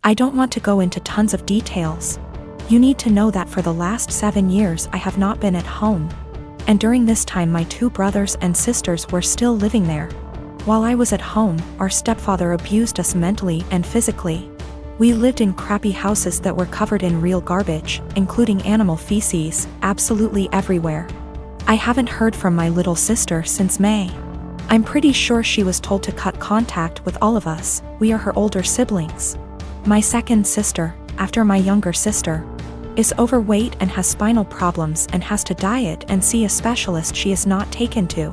I don't want to go into tons of details. You need to know that for the last 7 years I have not been at home. And during this time my 2 brothers and sisters were still living there. While I was at home, our stepfather abused us mentally and physically. We lived in crappy houses that were covered in real garbage, including animal feces, absolutely everywhere. I haven't heard from my little sister since May. I'm pretty sure she was told to cut contact with all of us. We are her older siblings. My second sister, after my younger sister, is overweight and has spinal problems and has to diet and see a specialist she is not taken to.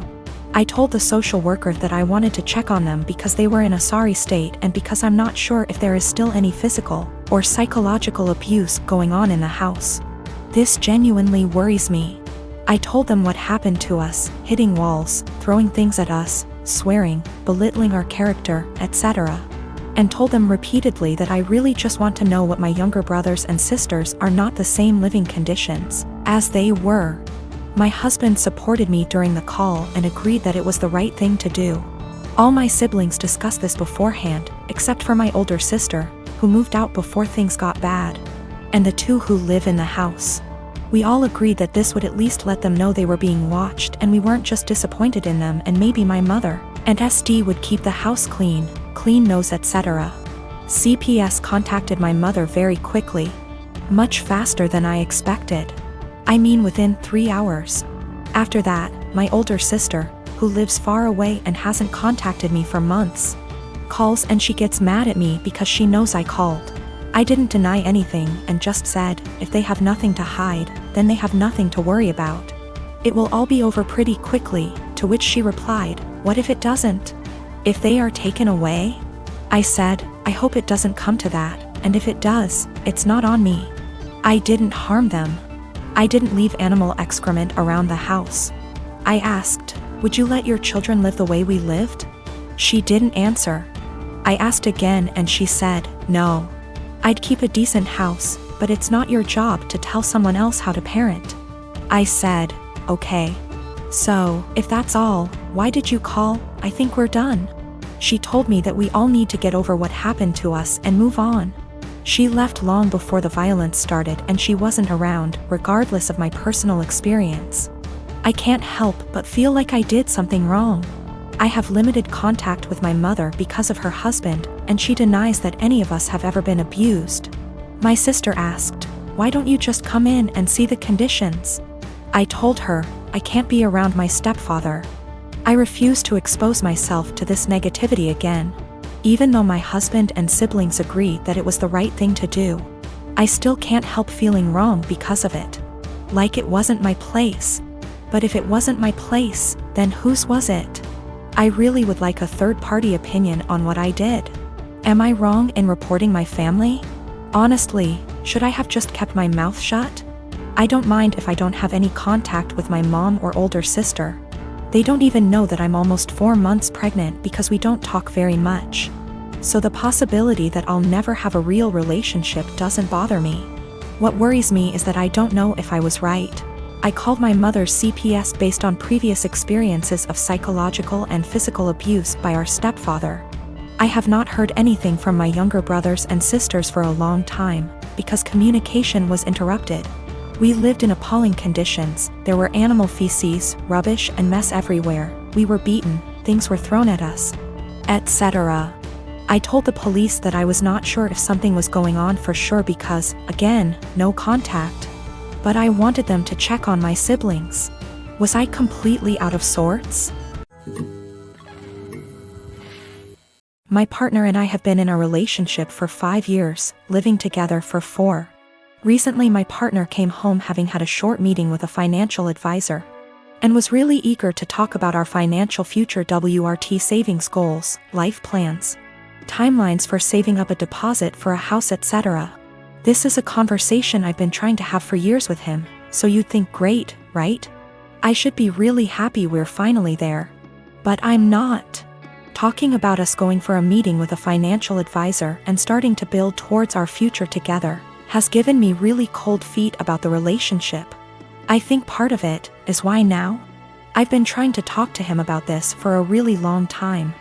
I told the social worker that I wanted to check on them because they were in a sorry state and because I'm not sure if there is still any physical or psychological abuse going on in the house. This genuinely worries me. I told them what happened to us, hitting walls, throwing things at us, swearing, belittling our character, etc. And told them repeatedly that I really just want to know what my younger brothers and sisters are not the same living conditions as they were. My husband supported me during the call and agreed that it was the right thing to do. All my siblings discussed this beforehand, except for my older sister, who moved out before things got bad, and the 2 who live in the house. We all agreed that this would at least let them know they were being watched and we weren't just disappointed in them, and maybe my mother and SD would keep the house clean nose, etc. CPS contacted my mother very quickly. Much faster than I expected. I mean within 3 hours. After that, my older sister, who lives far away and hasn't contacted me for months, calls and she gets mad at me because she knows I called. I didn't deny anything and just said, if they have nothing to hide, then they have nothing to worry about. It will all be over pretty quickly, to which she replied, what if it doesn't? If they are taken away? I said, I hope it doesn't come to that, and if it does, it's not on me. I didn't harm them. I didn't leave animal excrement around the house. I asked, would you let your children live the way we lived? She didn't answer. I asked again and she said, no. I'd keep a decent house, but it's not your job to tell someone else how to parent. I said, okay. So, if that's all, why did you call? I think we're done. She told me that we all need to get over what happened to us and move on. She left long before the violence started and she wasn't around, regardless of my personal experience. I can't help but feel like I did something wrong. I have limited contact with my mother because of her husband, and she denies that any of us have ever been abused. My sister asked, why don't you just come in and see the conditions? I told her, I can't be around my stepfather. I refuse to expose myself to this negativity again. Even though my husband and siblings agree that it was the right thing to do, I still can't help feeling wrong because of it. Like it wasn't my place. But if it wasn't my place, then whose was it? I really would like a third-party opinion on what I did. Am I wrong in reporting my family? Honestly, should I have just kept my mouth shut? I don't mind if I don't have any contact with my mom or older sister. They don't even know that I'm almost 4 months pregnant because we don't talk very much. So the possibility that I'll never have a real relationship doesn't bother me. What worries me is that I don't know if I was right. I called my mother's CPS based on previous experiences of psychological and physical abuse by our stepfather. I have not heard anything from my younger brothers and sisters for a long time, because communication was interrupted. We lived in appalling conditions. There were animal feces, rubbish and mess everywhere. We were beaten, things were thrown at us, etc. I told the police that I was not sure if something was going on for sure because, again, no contact. But I wanted them to check on my siblings. Was I completely out of sorts? My partner and I have been in a relationship for 5 years, living together for 4. Recently my partner came home having had a short meeting with a financial advisor, and was really eager to talk about our financial future WRT savings goals, life plans, timelines for saving up a deposit for a house, etc. This is a conversation I've been trying to have for years with him, so you'd think great, right? I should be really happy we're finally there. But I'm not. Talking about us going for a meeting with a financial advisor and starting to build towards our future together has given me really cold feet about the relationship. I think part of it is why now? I've been trying to talk to him about this for a really long time.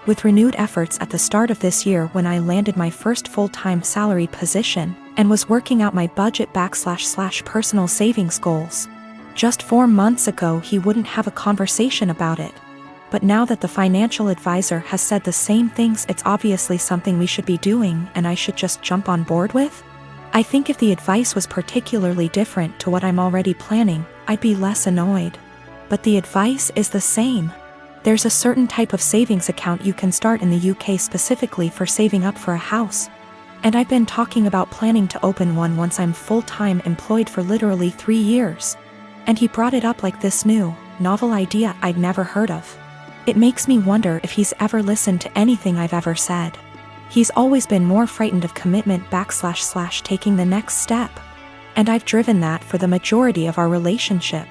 With renewed efforts at the start of this year when I landed my first full-time salaried position and was working out my budget / personal savings goals. Just 4 months ago he wouldn't have a conversation about it. But now that the financial advisor has said the same things, it's obviously something we should be doing and I should just jump on board with? I think if the advice was particularly different to what I'm already planning, I'd be less annoyed. But the advice is the same. There's a certain type of savings account you can start in the UK specifically for saving up for a house. And I've been talking about planning to open one once I'm full-time employed for literally 3 years. And he brought it up like this new, novel idea I'd never heard of. It makes me wonder if he's ever listened to anything I've ever said. He's always been more frightened of commitment / taking the next step. And I've driven that for the majority of our relationship.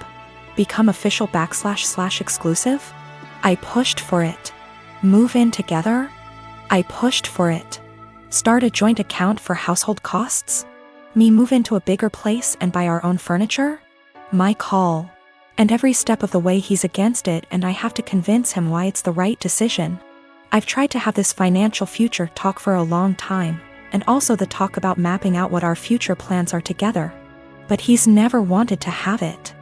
Become official / exclusive? I pushed for it. Move in together? I pushed for it. Start a joint account for household costs? Me move into a bigger place and buy our own furniture? My call. And every step of the way he's against it and I have to convince him why it's the right decision. I've tried to have this financial future talk for a long time, and also the talk about mapping out what our future plans are together. But he's never wanted to have it.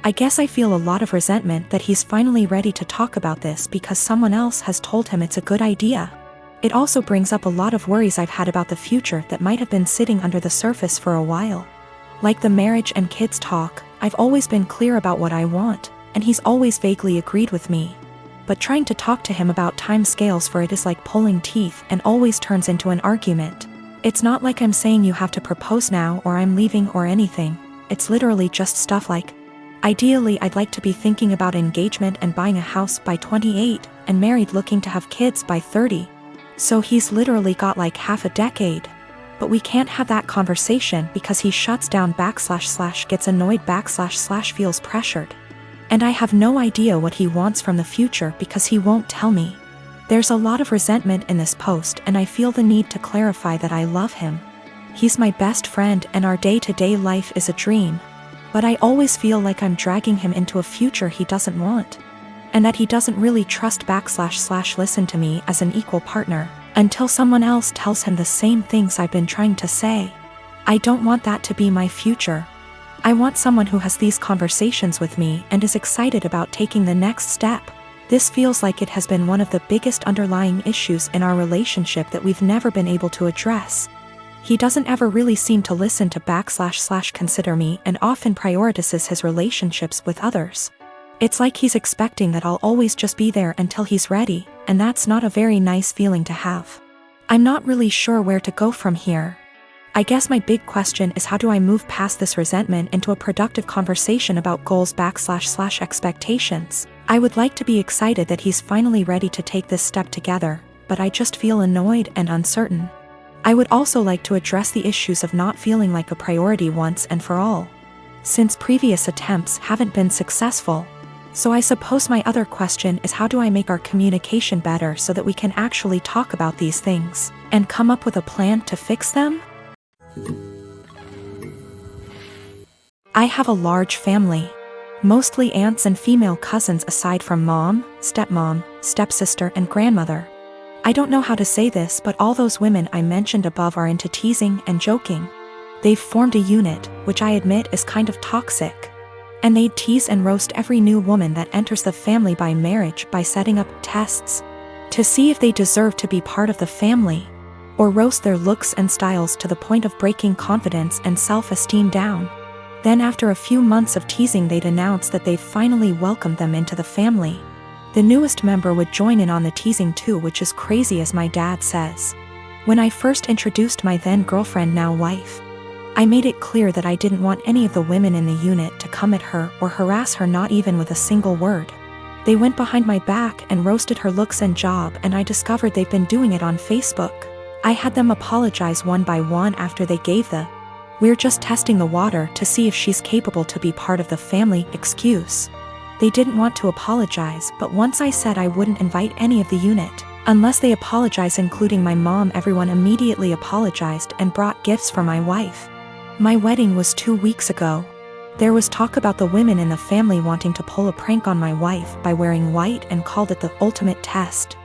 I guess I feel a lot of resentment that he's finally ready to talk about this because someone else has told him it's a good idea. It also brings up a lot of worries I've had about the future that might have been sitting under the surface for a while. Like the marriage and kids talk, I've always been clear about what I want, and he's always vaguely agreed with me. But trying to talk to him about time scales for it is like pulling teeth and always turns into an argument. It's not like I'm saying you have to propose now or I'm leaving or anything. It's literally just stuff like, ideally I'd like to be thinking about engagement and buying a house by 28 and married looking to have kids by 30. So he's literally got like half a decade. But we can't have that conversation because he shuts down / gets annoyed / feels pressured. And I have no idea what he wants from the future because he won't tell me. There's a lot of resentment in this post and I feel the need to clarify that I love him. He's my best friend and our day-to-day life is a dream. But I always feel like I'm dragging him into a future he doesn't want. And that he doesn't really trust / listen to me as an equal partner. Until someone else tells him the same things I've been trying to say. I don't want that to be my future. I want someone who has these conversations with me and is excited about taking the next step. This feels like it has been one of the biggest underlying issues in our relationship that we've never been able to address. He doesn't ever really seem to listen to / consider me and often prioritizes his relationships with others. It's like he's expecting that I'll always just be there until he's ready, and that's not a very nice feeling to have. I'm not really sure where to go from here. I guess my big question is how do I move past this resentment into a productive conversation about goals / expectations. I would like to be excited that he's finally ready to take this step together, but I just feel annoyed and uncertain. I would also like to address the issues of not feeling like a priority once and for all. Since previous attempts haven't been successful. So I suppose my other question is how do I make our communication better so that we can actually talk about these things and come up with a plan to fix them? I have a large family. Mostly aunts and female cousins aside from mom, stepmom, stepsister and grandmother. I don't know how to say this, but all those women I mentioned above are into teasing and joking. They've formed a unit, which I admit is kind of toxic. And they'd tease and roast every new woman that enters the family by marriage by setting up tests to see if they deserve to be part of the family, or roast their looks and styles to the point of breaking confidence and self-esteem down. Then after a few months of teasing they'd announce that they've finally welcomed them into the family. The newest member would join in on the teasing too, which is crazy as my dad says. When I first introduced my then girlfriend now wife, I made it clear that I didn't want any of the women in the unit to come at her or harass her, not even with a single word. They went behind my back and roasted her looks and job, and I discovered they've been doing it on Facebook. I had them apologize one by one after they gave the "we're just testing the water to see if she's capable to be part of the family" excuse. They didn't want to apologize, but once I said I wouldn't invite any of the unit unless they apologize, including my mom, everyone immediately apologized and brought gifts for my wife. My wedding was 2 weeks ago. There was talk about the women in the family wanting to pull a prank on my wife by wearing white and called it the ultimate test.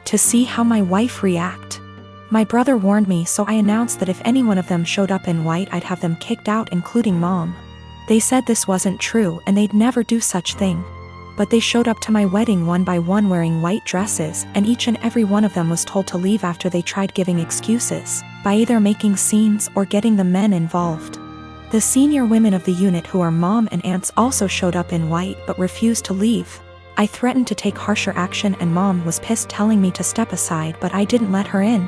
to see how my wife react. My brother warned me, so I announced that if any one of them showed up in white, I'd have them kicked out, including Mom. They said this wasn't true and they'd never do such thing. But they showed up to my wedding one by one wearing white dresses, and each and every one of them was told to leave after they tried giving excuses, by either making scenes or getting the men involved. The senior women of the unit, who are Mom and aunts, also showed up in white but refused to leave. I threatened to take harsher action and Mom was pissed, telling me to step aside, but I didn't let her in.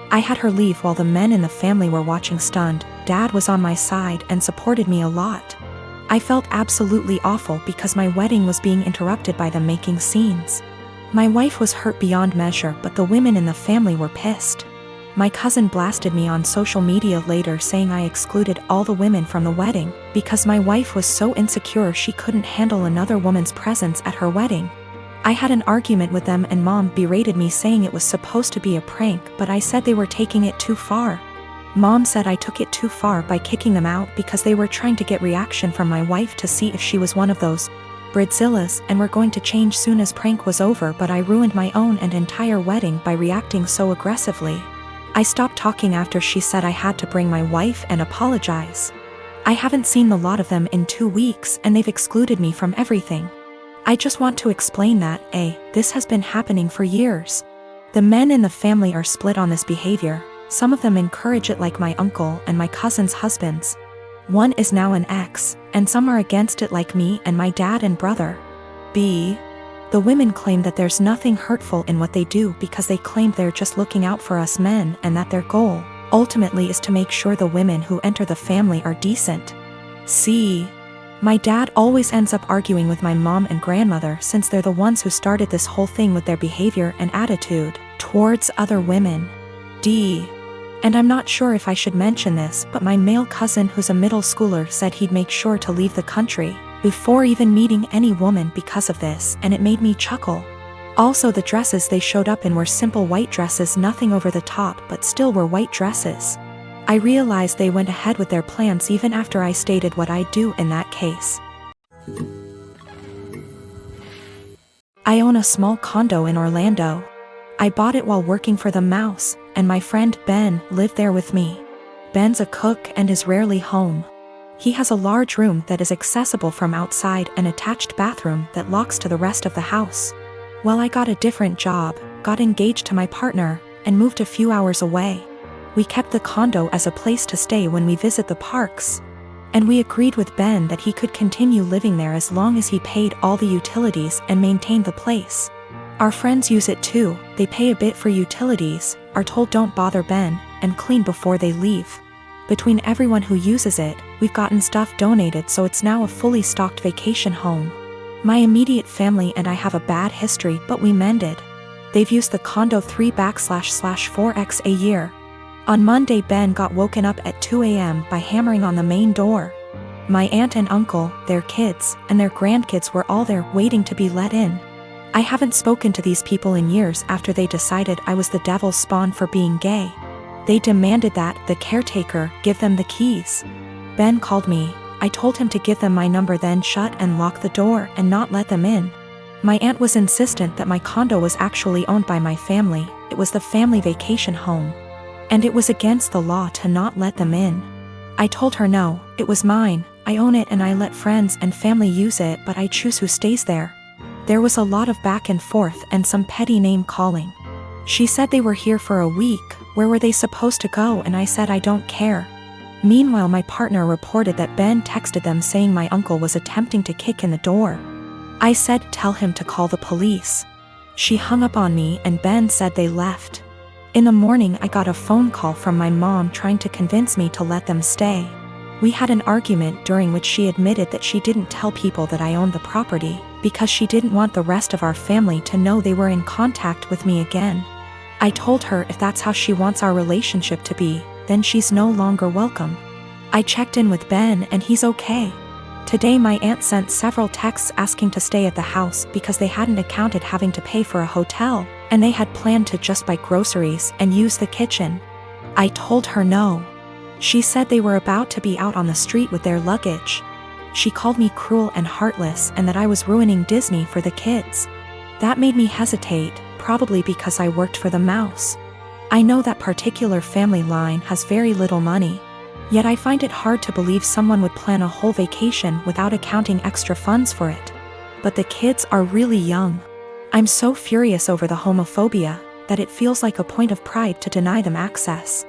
I had her leave while the men in the family were watching stunned. Dad was on my side and supported me a lot. I felt absolutely awful because my wedding was being interrupted by them making scenes. My wife was hurt beyond measure, but the women in the family were pissed. My cousin blasted me on social media later, saying I excluded all the women from the wedding because my wife was so insecure she couldn't handle another woman's presence at her wedding. I had an argument with them and Mom berated me, saying it was supposed to be a prank, but I said they were taking it too far. Mom said I took it too far by kicking them out because they were trying to get reaction from my wife to see if she was one of those Bridzillas and were going to change soon as prank was over, but I ruined my own and entire wedding by reacting so aggressively. I stopped talking after she said I had to bring my wife and apologize. I haven't seen the lot of them in 2 weeks and they've excluded me from everything. I just want to explain that, this has been happening for years. The men in the family are split on this behavior. Some of them encourage it, like my uncle and my cousin's husbands. One is now an ex, and some are against it, like me and my dad and brother. B. The women claim that there's nothing hurtful in what they do because they claim they're just looking out for us men, and that their goal, ultimately, is to make sure the women who enter the family are decent. C. My dad always ends up arguing with my mom and grandmother, since they're the ones who started this whole thing with their behavior and attitude towards other women. D. And I'm not sure if I should mention this, but my male cousin, who's a middle schooler, said he'd make sure to leave the country before even meeting any woman because of this, and it made me chuckle. Also, the dresses they showed up in were simple white dresses, nothing over the top, but still were white dresses. I realized they went ahead with their plans even after I stated what I'd do in that case. I own a small condo in Orlando. I bought it while working for the Mouse, and my friend Ben lived there with me. Ben's a cook and is rarely home. He has a large room that is accessible from outside, an attached bathroom that locks to the rest of the house. Well, I got a different job, got engaged to my partner, and moved a few hours away. We kept the condo as a place to stay when we visit the parks. And we agreed with Ben that he could continue living there as long as he paid all the utilities and maintained the place. Our friends use it too. They pay a bit for utilities, are told don't bother Ben, and clean before they leave. Between everyone who uses it, we've gotten stuff donated, so it's now a fully stocked vacation home. My immediate family and I have a bad history, but we mended. They've used the condo 3/4x a year. On Monday, Ben got woken up at 2 a.m. by hammering on the main door. My aunt and uncle, their kids, and their grandkids were all there waiting to be let in. I haven't spoken to these people in years after they decided I was the devil's spawn for being gay. They demanded that the caretaker give them the keys. Ben called me. I told him to give them my number, then shut and lock the door and not let them in. My aunt was insistent that my condo was actually owned by my family. It was the family vacation home. And it was against the law to not let them in. I told her no, it was mine, I own it and I let friends and family use it, but I choose who stays there. There was a lot of back and forth and some petty name calling. She said they were here for a week, where were they supposed to go, and I said I don't care. Meanwhile, my partner reported that Ben texted them saying my uncle was attempting to kick in the door. I said tell him to call the police. She hung up on me and Ben said they left. In the morning, I got a phone call from my mom trying to convince me to let them stay. We had an argument during which she admitted that she didn't tell people that I owned the property because she didn't want the rest of our family to know they were in contact with me again. I told her if that's how she wants our relationship to be, then she's no longer welcome. I checked in with Ben and he's okay. Today my aunt sent several texts asking to stay at the house because they hadn't accounted having to pay for a hotel, and they had planned to just buy groceries and use the kitchen. I told her no. She said they were about to be out on the street with their luggage. She called me cruel and heartless and that I was ruining Disney for the kids. That made me hesitate. probably because I worked for the mouse. I know that particular family line has very little money. Yet I find it hard to believe someone would plan a whole vacation without accounting extra funds for it. But the kids are really young. I'm so furious over the homophobia that it feels like a point of pride to deny them access.